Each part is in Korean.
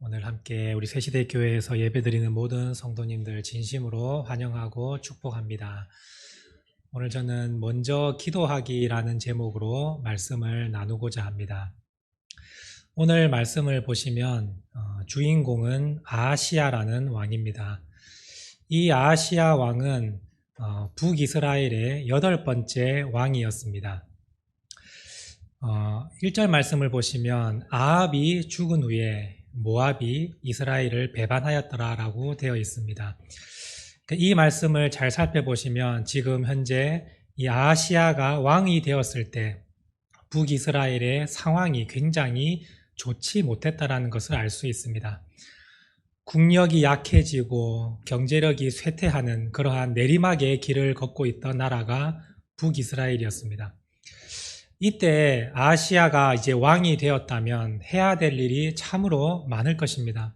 오늘 함께 우리 새시대교회에서 예배드리는 모든 성도님들 진심으로 환영하고 축복합니다. 오늘 저는 먼저 기도하기라는 제목으로 말씀을 나누고자 합니다. 오늘 말씀을 보시면 주인공은 아하시야라는 왕입니다. 이 아하시야 왕은 북이스라엘의 8번째 왕이었습니다. 1절 말씀을 보시면 아합이 죽은 후에 모압이 이스라엘을 배반하였더라라고 되어 있습니다. 이 말씀을 잘 살펴보시면 지금 현재 이 아하시야가 왕이 되었을 때 북이스라엘의 상황이 굉장히 좋지 못했다라는 것을 알 수 있습니다. 국력이 약해지고 경제력이 쇠퇴하는 그러한 내리막의 길을 걷고 있던 나라가 북이스라엘이었습니다. 이때 아하시야가 이제 왕이 되었다면 해야 될 일이 참으로 많을 것입니다.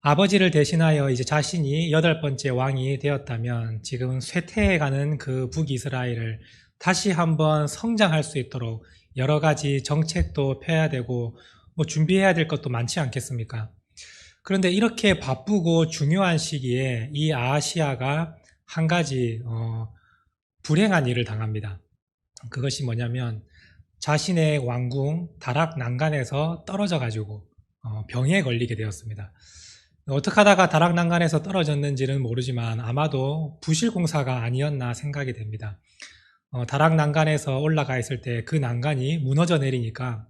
아버지를 대신하여 이제 자신이 8번째 왕이 되었다면 지금 쇠퇴해가는 그 북이스라엘을 다시 한번 성장할 수 있도록 여러 가지 정책도 펴야 되고 준비해야 될 것도 많지 않겠습니까? 그런데 이렇게 바쁘고 중요한 시기에 이 아하시야가 한 가지 불행한 일을 당합니다. 그것이 뭐냐면 자신의 왕궁 다락 난간에서 떨어져 가지고 병에 걸리게 되었습니다. 어떻게 하다가 다락 난간에서 떨어졌는지는 모르지만 아마도 부실공사가 아니었나 생각이 됩니다. 다락 난간에서 올라가 있을 때 그 난간이 무너져 내리니까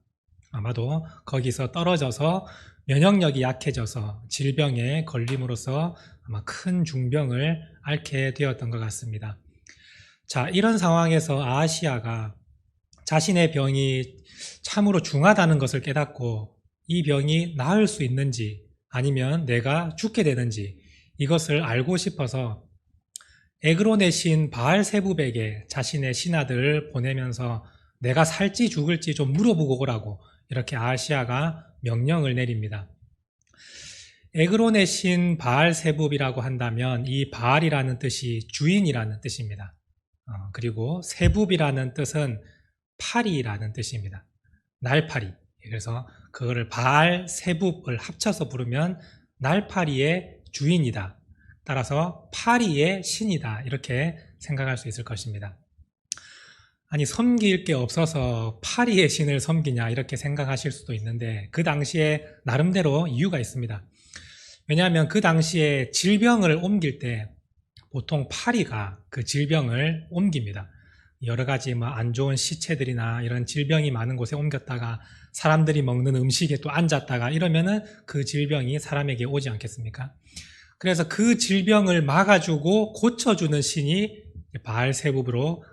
아마도 거기서 떨어져서 면역력이 약해져서 질병에 걸림으로써 아마 큰 중병을 앓게 되었던 것 같습니다. 자, 이런 상황에서 아하시야가 자신의 병이 참으로 중하다는 것을 깨닫고 이 병이 나을 수 있는지 아니면 내가 죽게 되는지 이것을 알고 싶어서 에그론의 신 바알세붑에게 자신의 신하들을 보내면서 내가 살지 죽을지 좀 물어보고 오라고 이렇게 아하시야가 명령을 내립니다. 에그론의 신 바알세붑이라고 한다면 이 바알이라는 뜻이 주인이라는 뜻입니다. 그리고 세붑이라는 뜻은 파리라는 뜻입니다. 날파리. 그래서 그거를 바알, 세붑을 합쳐서 부르면 날파리의 주인이다. 따라서 파리의 신이다. 이렇게 생각할 수 있을 것입니다. 아니, 섬길 게 없어서 파리의 신을 섬기냐 이렇게 생각하실 수도 있는데 그 당시에 나름대로 이유가 있습니다. 왜냐하면 그 당시에 질병을 옮길 때 보통 파리가 그 질병을 옮깁니다. 여러 가지 안 좋은 시체들이나 이런 질병이 많은 곳에 옮겼다가 사람들이 먹는 음식에 또 앉았다가 이러면은 그 질병이 사람에게 오지 않겠습니까? 그래서 그 질병을 막아주고 고쳐주는 신이 바알세붑으로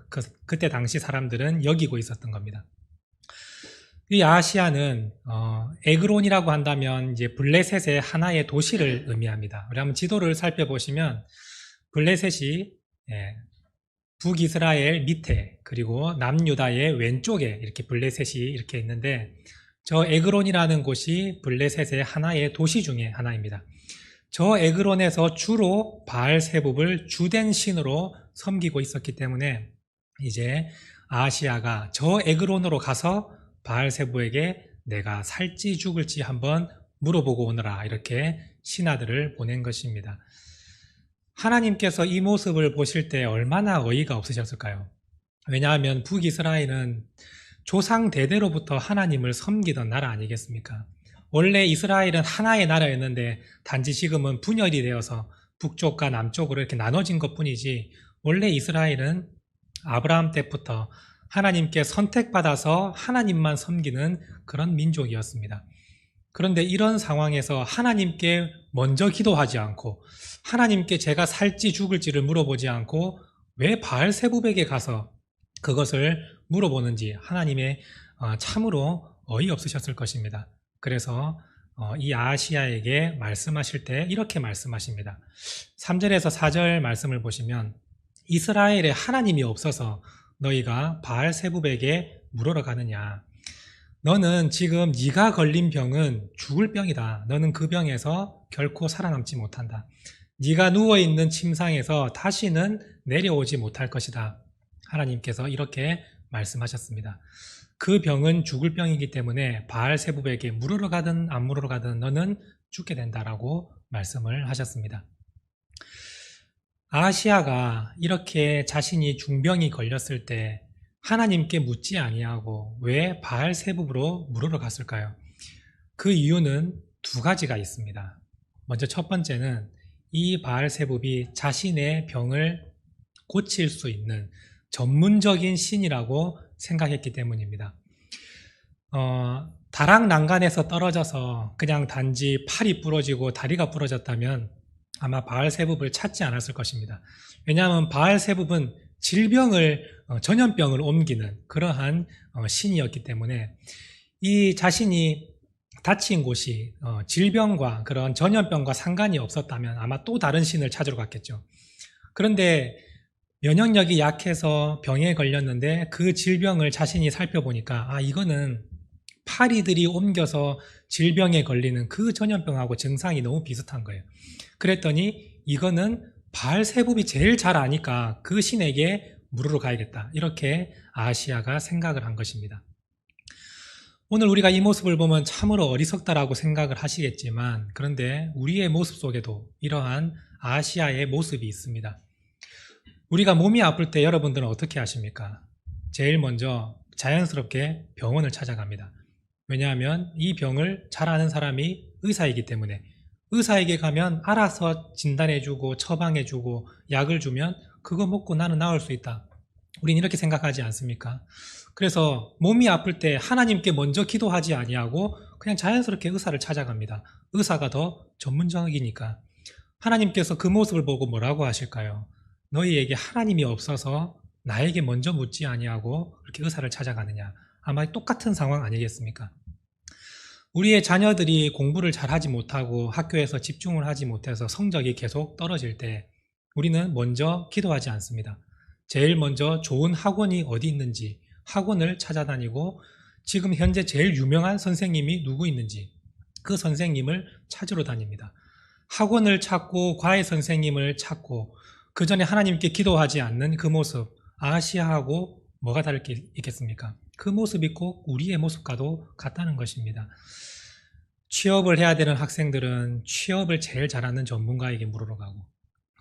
그때 당시 사람들은 여기고 있었던 겁니다. 이 아하시야는 에그론이라고 한다면 이제 블레셋의 하나의 도시를 의미합니다. 우리 한번 지도를 살펴보시면 블레셋이 북이스라엘 밑에 그리고 남유다의 왼쪽에 이렇게 블레셋이 이렇게 있는데 저 에그론이라는 곳이 블레셋의 하나의 도시 중에 하나입니다. 저 에그론에서 주로 바알세붑을 주된 신으로 섬기고 있었기 때문에 이제 아하시야가 저 에그론으로 가서 바알세붑에게 내가 살지 죽을지 한번 물어보고 오너라 이렇게 신하들을 보낸 것입니다. 하나님께서 이 모습을 보실 때 얼마나 어이가 없으셨을까요? 왜냐하면 북이스라엘은 조상 대대로부터 하나님을 섬기던 나라 아니겠습니까? 원래 이스라엘은 하나의 나라였는데 단지 지금은 분열이 되어서 북쪽과 남쪽으로 이렇게 나눠진 것뿐이지 원래 이스라엘은 아브라함 때부터 하나님께 선택받아서 하나님만 섬기는 그런 민족이었습니다. 그런데 이런 상황에서 하나님께 먼저 기도하지 않고 하나님께 제가 살지 죽을지를 물어보지 않고 왜 바알세붑에게 가서 그것을 물어보는지 하나님의 참으로 어이없으셨을 것입니다. 그래서 이 아하시야에게 말씀하실 때 이렇게 말씀하십니다. 3절에서 4절 말씀을 보시면 이스라엘에 하나님이 없어서 너희가 바알세붑에게 물으러 가느냐. 너는 지금 네가 걸린 병은 죽을 병이다. 너는 그 병에서 결코 살아남지 못한다. 네가 누워있는 침상에서 다시는 내려오지 못할 것이다. 하나님께서 이렇게 말씀하셨습니다. 그 병은 죽을 병이기 때문에 바알세붑에게 물으러 가든 안 물으러 가든 너는 죽게 된다라고 말씀을 하셨습니다. 아하시야가 이렇게 자신이 중병이 걸렸을 때 하나님께 묻지 아니하고 왜 바알세붑으로 물으러 갔을까요? 그 이유는 두 가지가 있습니다. 먼저 첫 번째는 이 바알세붑이 자신의 병을 고칠 수 있는 전문적인 신이라고 생각했기 때문입니다. 다락 난간에서 떨어져서 그냥 단지 팔이 부러지고 다리가 부러졌다면 아마 바알세붑을 찾지 않았을 것입니다. 왜냐하면 바알세붑은 질병을 전염병을 옮기는 그러한 신이었기 때문에 이 자신이 다친 곳이 질병과 그런 전염병과 상관이 없었다면 아마 또 다른 신을 찾으러 갔겠죠. 그런데 면역력이 약해서 병에 걸렸는데 그 질병을 자신이 살펴보니까 이거는 파리들이 옮겨서 질병에 걸리는 그 전염병하고 증상이 너무 비슷한 거예요. 그랬더니 이거는 바알세붑이 제일 잘 아니까 그 신에게 물으러 가야겠다. 이렇게 아하시야가 생각을 한 것입니다. 오늘 우리가 이 모습을 보면 참으로 어리석다라고 생각을 하시겠지만 그런데 우리의 모습 속에도 이러한 아하시야의 모습이 있습니다. 우리가 몸이 아플 때 여러분들은 어떻게 하십니까? 제일 먼저 자연스럽게 병원을 찾아갑니다. 왜냐하면 이 병을 잘 아는 사람이 의사이기 때문에 의사에게 가면 알아서 진단해주고 처방해주고 약을 주면 그거 먹고 나는 나을 수 있다. 우린 이렇게 생각하지 않습니까? 그래서 몸이 아플 때 하나님께 먼저 기도하지 아니하고 그냥 자연스럽게 의사를 찾아갑니다. 의사가 더 전문적이니까. 하나님께서 그 모습을 보고 뭐라고 하실까요? 너희에게 하나님이 없어서 나에게 먼저 묻지 아니하고 그렇게 의사를 찾아가느냐. 아마 똑같은 상황 아니겠습니까? 우리의 자녀들이 공부를 잘하지 못하고 학교에서 집중을 하지 못해서 성적이 계속 떨어질 때 우리는 먼저 기도하지 않습니다. 제일 먼저 좋은 학원이 어디 있는지 학원을 찾아다니고 지금 현재 제일 유명한 선생님이 누구 있는지 그 선생님을 찾으러 다닙니다. 학원을 찾고 과외 선생님을 찾고 그 전에 하나님께 기도하지 않는 그 모습, 아하시야하고 뭐가 다를 게 있겠습니까? 그 모습이 꼭 우리의 모습과도 같다는 것입니다. 취업을 해야 되는 학생들은 취업을 제일 잘하는 전문가에게 물으러 가고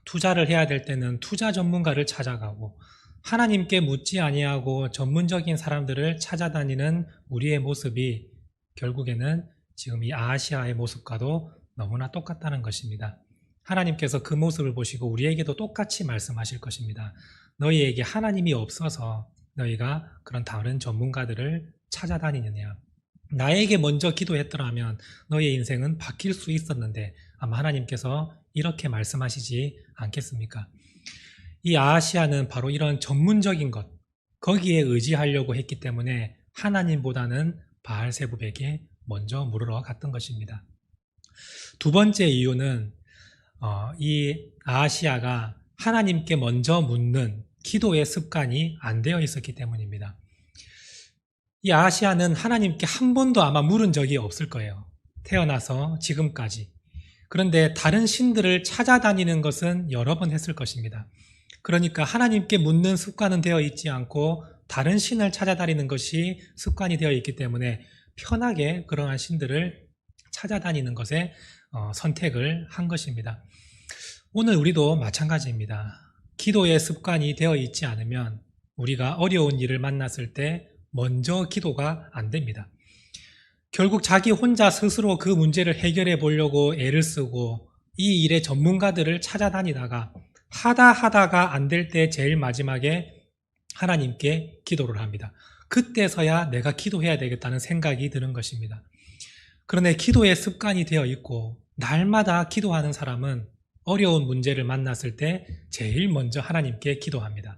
투자를 해야 될 때는 투자 전문가를 찾아가고 하나님께 묻지 아니하고 전문적인 사람들을 찾아다니는 우리의 모습이 결국에는 지금 이 아하시야의 모습과도 너무나 똑같다는 것입니다. 하나님께서 그 모습을 보시고 우리에게도 똑같이 말씀하실 것입니다. 너희에게 하나님이 없어서 너희가 그런 다른 전문가들을 찾아다니느냐. 나에게 먼저 기도했더라면 너희의 인생은 바뀔 수 있었는데 아마 하나님께서 이렇게 말씀하시지 않겠습니까? 이 아하시야는 바로 이런 전문적인 것, 거기에 의지하려고 했기 때문에 하나님보다는 바알세붑에게 먼저 물으러 갔던 것입니다. 두 번째 이유는 이 아하시야가 하나님께 먼저 묻는 기도의 습관이 안 되어 있었기 때문입니다. 이 아하시야는 하나님께 한 번도 아마 물은 적이 없을 거예요. 태어나서 지금까지. 그런데 다른 신들을 찾아다니는 것은 여러 번 했을 것입니다. 그러니까 하나님께 묻는 습관은 되어 있지 않고 다른 신을 찾아다니는 것이 습관이 되어 있기 때문에 편하게 그러한 신들을 찾아다니는 것에 선택을 한 것입니다. 오늘 우리도 마찬가지입니다. 기도의 습관이 되어 있지 않으면 우리가 어려운 일을 만났을 때 먼저 기도가 안 됩니다. 결국 자기 혼자 스스로 그 문제를 해결해 보려고 애를 쓰고 이 일의 전문가들을 찾아다니다가 하다가 안 될 때 제일 마지막에 하나님께 기도를 합니다. 그때서야 내가 기도해야 되겠다는 생각이 드는 것입니다. 그런데 기도의 습관이 되어 있고 날마다 기도하는 사람은 어려운 문제를 만났을 때 제일 먼저 하나님께 기도합니다.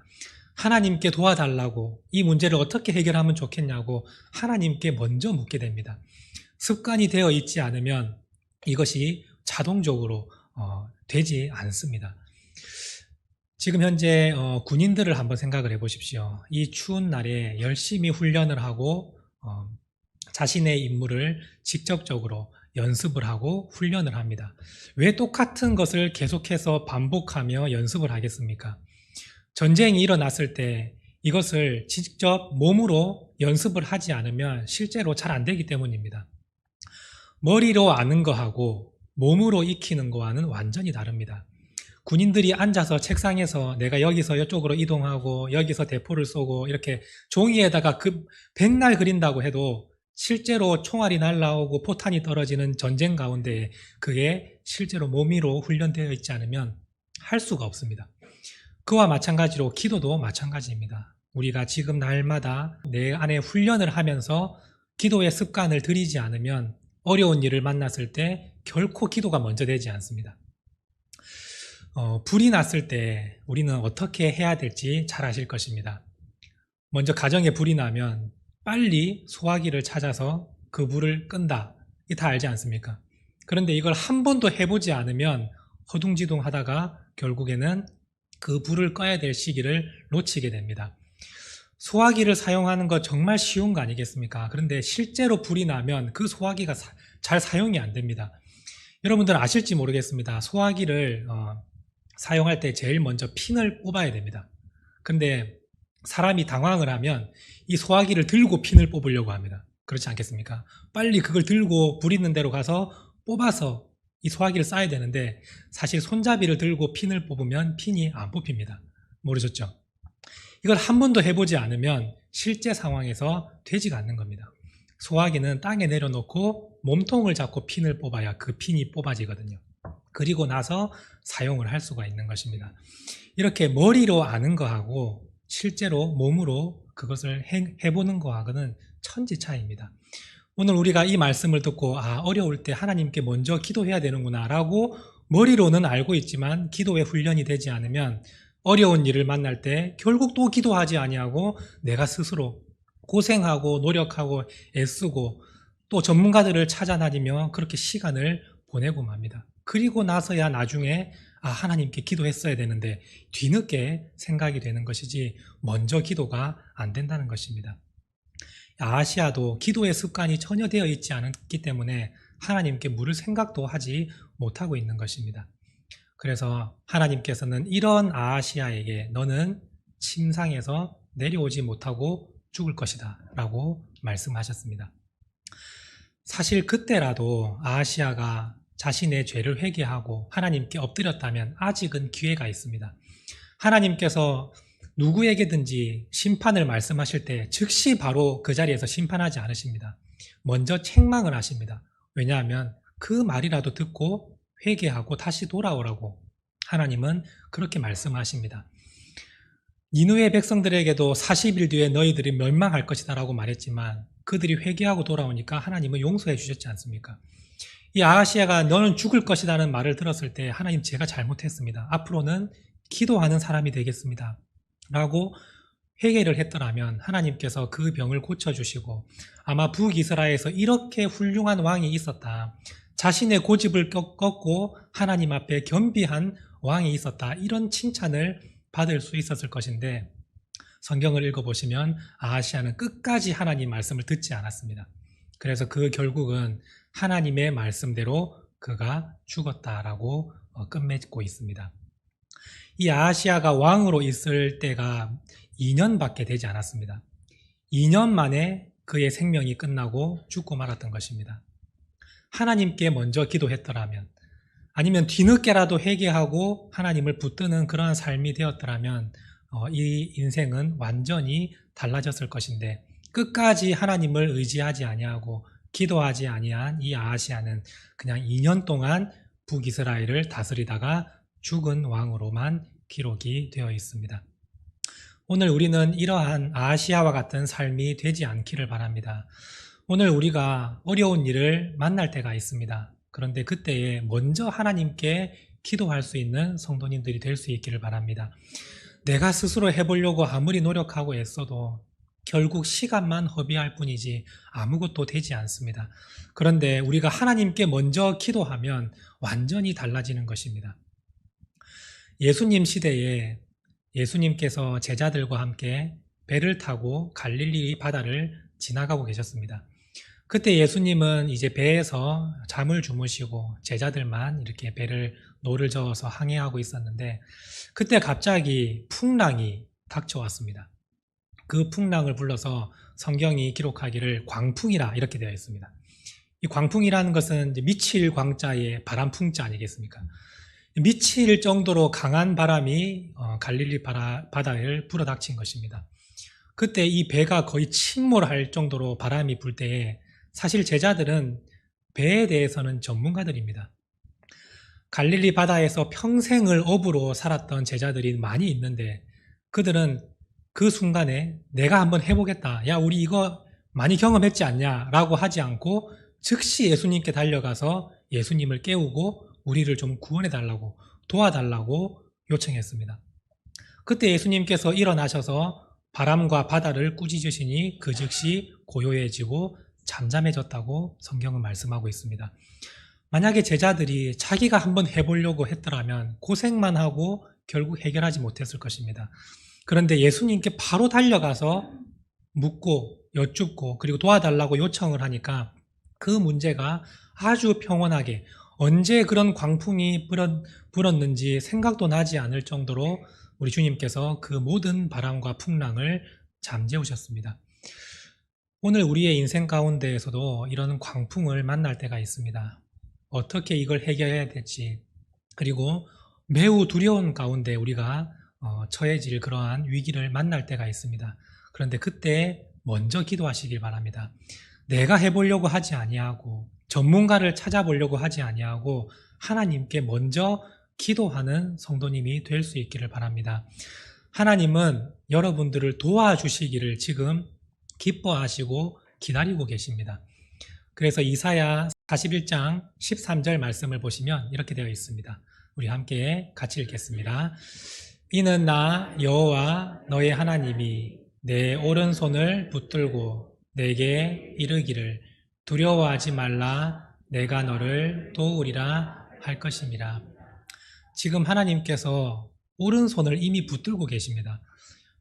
하나님께 도와달라고 이 문제를 어떻게 해결하면 좋겠냐고 하나님께 먼저 묻게 됩니다. 습관이 되어 있지 않으면 이것이 자동적으로 되지 않습니다. 지금 현재 군인들을 한번 생각을 해보십시오. 이 추운 날에 열심히 훈련을 하고 자신의 임무를 직접적으로 연습을 하고 훈련을 합니다. 왜 똑같은 것을 계속해서 반복하며 연습을 하겠습니까? 전쟁이 일어났을 때 이것을 직접 몸으로 연습을 하지 않으면 실제로 잘 안 되기 때문입니다. 머리로 아는 거하고 몸으로 익히는 거와는 완전히 다릅니다. 군인들이 앉아서 책상에서 내가 여기서 이쪽으로 이동하고 여기서 대포를 쏘고 이렇게 종이에다가 백날 그린다고 해도 실제로 총알이 날라오고 포탄이 떨어지는 전쟁 가운데 그게 실제로 몸으로 훈련되어 있지 않으면 할 수가 없습니다. 그와 마찬가지로 기도도 마찬가지입니다. 우리가 지금 날마다 내 안에 훈련을 하면서 기도의 습관을 들이지 않으면 어려운 일을 만났을 때 결코 기도가 먼저 되지 않습니다. 불이 났을 때 우리는 어떻게 해야 될지 잘 아실 것입니다. 먼저 가정에 불이 나면 빨리 소화기를 찾아서 그 불을 끈다. 이게 다 알지 않습니까? 그런데 이걸 한 번도 해보지 않으면 허둥지둥 하다가 결국에는 그 불을 꺼야 될 시기를 놓치게 됩니다. 소화기를 사용하는 거 정말 쉬운 거 아니겠습니까? 그런데 실제로 불이 나면 그 소화기가 잘 사용이 안 됩니다. 여러분들은 아실지 모르겠습니다. 소화기를 사용할 때 제일 먼저 핀을 뽑아야 됩니다. 근데 사람이 당황을 하면 이 소화기를 들고 핀을 뽑으려고 합니다. 그렇지 않겠습니까? 빨리 그걸 들고 불 있는 데로 가서 뽑아서 이 소화기를 쏴야 되는데 사실 손잡이를 들고 핀을 뽑으면 핀이 안 뽑힙니다. 모르셨죠? 이걸 한 번도 해보지 않으면 실제 상황에서 되지가 않는 겁니다. 소화기는 땅에 내려놓고 몸통을 잡고 핀을 뽑아야 그 핀이 뽑아지거든요. 그리고 나서 사용을 할 수가 있는 것입니다. 이렇게 머리로 아는 거하고 실제로 몸으로 그것을 해보는 거하고는 천지 차이입니다. 오늘 우리가 이 말씀을 듣고 어려울 때 하나님께 먼저 기도해야 되는구나 라고 머리로는 알고 있지만 기도의 훈련이 되지 않으면 어려운 일을 만날 때 결국 또 기도하지 아니하고 내가 스스로 고생하고 노력하고 애쓰고 또 전문가들을 찾아다니며 그렇게 시간을 보내고 맙니다. 그리고 나서야 나중에 하나님께 기도했어야 되는데 뒤늦게 생각이 되는 것이지 먼저 기도가 안 된다는 것입니다. 아하시아도 기도의 습관이 전혀 되어 있지 않기 때문에 하나님께 물을 생각도 하지 못하고 있는 것입니다. 그래서 하나님께서는 이런 아하시아에게 너는 침상에서 내려오지 못하고 죽을 것이다 라고 말씀하셨습니다. 사실 그때라도 아하시아가 자신의 죄를 회개하고 하나님께 엎드렸다면 아직은 기회가 있습니다. 하나님께서 누구에게든지 심판을 말씀하실 때 즉시 바로 그 자리에서 심판하지 않으십니다. 먼저 책망을 하십니다. 왜냐하면 그 말이라도 듣고 회개하고 다시 돌아오라고 하나님은 그렇게 말씀하십니다. 니느웨 백성들에게도 40일 뒤에 너희들이 멸망할 것이다 라고 말했지만 그들이 회개하고 돌아오니까 하나님은 용서해 주셨지 않습니까? 이 아하시아가 너는 죽을 것이라는 말을 들었을 때 하나님 제가 잘못했습니다. 앞으로는 기도하는 사람이 되겠습니다. 라고 회개를 했더라면 하나님께서 그 병을 고쳐주시고 아마 북이스라엘에서 이렇게 훌륭한 왕이 있었다. 자신의 고집을 꺾고 하나님 앞에 겸비한 왕이 있었다. 이런 칭찬을 받을 수 있었을 것인데 성경을 읽어보시면 아하시아는 끝까지 하나님 말씀을 듣지 않았습니다. 그래서 그 결국은 하나님의 말씀대로 그가 죽었다라고 끝맺고 있습니다. 이 아하시아가 왕으로 있을 때가 2년밖에 되지 않았습니다. 2년 만에 그의 생명이 끝나고 죽고 말았던 것입니다. 하나님께 먼저 기도했더라면 아니면 뒤늦게라도 회개하고 하나님을 붙드는 그러한 삶이 되었더라면 이 인생은 완전히 달라졌을 것인데 끝까지 하나님을 의지하지 아니하고 기도하지 아니한 이 아하시아는 그냥 2년 동안 북이스라엘을 다스리다가 죽은 왕으로만 기록이 되어 있습니다. 오늘 우리는 이러한 아하시아와 같은 삶이 되지 않기를 바랍니다. 오늘 우리가 어려운 일을 만날 때가 있습니다. 그런데 그때에 먼저 하나님께 기도할 수 있는 성도님들이 될 수 있기를 바랍니다. 내가 스스로 해보려고 아무리 노력하고 애써도 결국 시간만 허비할 뿐이지 아무것도 되지 않습니다. 그런데 우리가 하나님께 먼저 기도하면 완전히 달라지는 것입니다. 예수님 시대에 예수님께서 제자들과 함께 배를 타고 갈릴리 바다를 지나가고 계셨습니다. 그때 예수님은 이제 배에서 잠을 주무시고 제자들만 이렇게 노를 저어서 항해하고 있었는데 그때 갑자기 풍랑이 닥쳐왔습니다. 그 풍랑을 불러서 성경이 기록하기를 광풍이라 이렇게 되어 있습니다. 이 광풍이라는 것은 이제 미칠 광자의 바람 풍자 아니겠습니까? 미칠 정도로 강한 바람이 갈릴리 바다를 불어닥친 것입니다. 그때 이 배가 거의 침몰할 정도로 바람이 불 때에 사실 제자들은 배에 대해서는 전문가들입니다. 갈릴리 바다에서 평생을 어부로 살았던 제자들이 많이 있는데 그들은 그 순간에 내가 한번 해보겠다. 야, 우리 이거 많이 경험했지 않냐? 라고 하지 않고 즉시 예수님께 달려가서 예수님을 깨우고 우리를 좀 구원해달라고, 도와달라고 요청했습니다. 그때 예수님께서 일어나셔서 바람과 바다를 꾸짖으시니 그 즉시 고요해지고 잠잠해졌다고 성경은 말씀하고 있습니다. 만약에 제자들이 자기가 한번 해보려고 했더라면 고생만 하고 결국 해결하지 못했을 것입니다. 그런데 예수님께 바로 달려가서 묻고 여쭙고 그리고 도와달라고 요청을 하니까 그 문제가 아주 평온하게 언제 그런 광풍이 불었는지 생각도 나지 않을 정도로 우리 주님께서 그 모든 바람과 풍랑을 잠재우셨습니다. 오늘 우리의 인생 가운데에서도 이런 광풍을 만날 때가 있습니다. 어떻게 이걸 해결해야 될지, 그리고 매우 두려운 가운데 우리가 처해질 그러한 위기를 만날 때가 있습니다. 그런데 그때 먼저 기도하시길 바랍니다. 내가 해보려고 하지 아니하고 전문가를 찾아보려고 하지 아니하고 하나님께 먼저 기도하는 성도님이 될 수 있기를 바랍니다. 하나님은 여러분들을 도와주시기를 지금 기뻐하시고 기다리고 계십니다. 그래서 이사야 41장 13절 말씀을 보시면 이렇게 되어 있습니다. 우리 함께 같이 읽겠습니다. 이는 나 여호와 너의 하나님이 내 오른손을 붙들고 내게 이르기를 두려워하지 말라 내가 너를 도우리라 할 것임이라. 지금 하나님께서 오른손을 이미 붙들고 계십니다.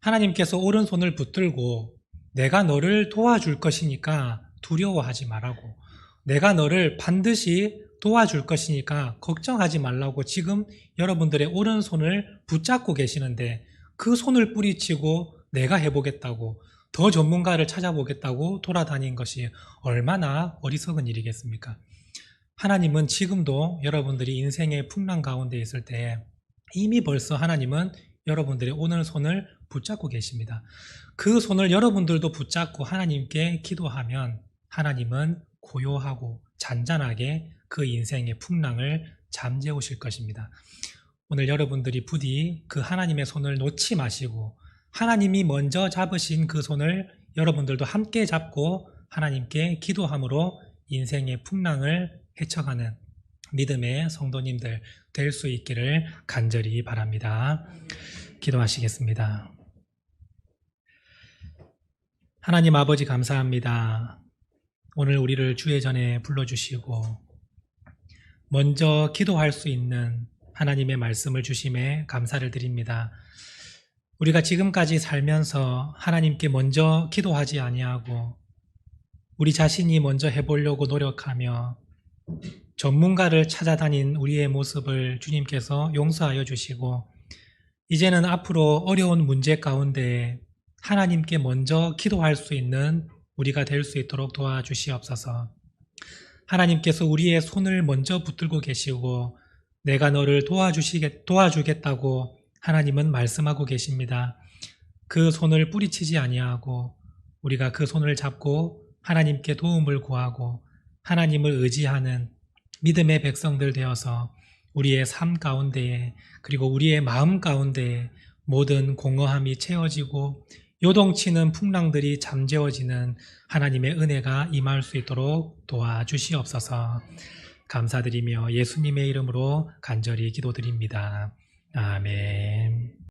하나님께서 오른손을 붙들고 내가 너를 도와줄 것이니까 두려워하지 말라고, 내가 너를 반드시 도와줄 것이니까 걱정하지 말라고 지금 여러분들의 오른손을 붙잡고 계시는데 그 손을 뿌리치고 내가 해보겠다고 더 전문가를 찾아보겠다고 돌아다닌 것이 얼마나 어리석은 일이겠습니까? 하나님은 지금도 여러분들이 인생의 풍랑 가운데 있을 때 이미 벌써 하나님은 여러분들의 오른손을 붙잡고 계십니다. 그 손을 여러분들도 붙잡고 하나님께 기도하면 하나님은 고요하고 잔잔하게 그 인생의 풍랑을 잠재우실 것입니다. 오늘 여러분들이 부디 그 하나님의 손을 놓지 마시고 하나님이 먼저 잡으신 그 손을 여러분들도 함께 잡고 하나님께 기도함으로 인생의 풍랑을 헤쳐가는 믿음의 성도님들 될 수 있기를 간절히 바랍니다. 기도하시겠습니다. 하나님 아버지 감사합니다. 오늘 우리를 주의 전에 불러주시고 먼저 기도할 수 있는 하나님의 말씀을 주심에 감사를 드립니다. 우리가 지금까지 살면서 하나님께 먼저 기도하지 아니하고 우리 자신이 먼저 해보려고 노력하며 전문가를 찾아다닌 우리의 모습을 주님께서 용서하여 주시고 이제는 앞으로 어려운 문제 가운데 하나님께 먼저 기도할 수 있는 우리가 될 수 있도록 도와주시옵소서. 하나님께서 우리의 손을 먼저 붙들고 계시고 내가 너를 도와주겠다고 하나님은 말씀하고 계십니다. 그 손을 뿌리치지 아니하고 우리가 그 손을 잡고 하나님께 도움을 구하고 하나님을 의지하는 믿음의 백성들 되어서 우리의 삶 가운데에 그리고 우리의 마음 가운데에 모든 공허함이 채워지고 요동치는 풍랑들이 잠재워지는 하나님의 은혜가 임할 수 있도록 도와주시옵소서. 감사드리며 예수님의 이름으로 간절히 기도드립니다. 아멘.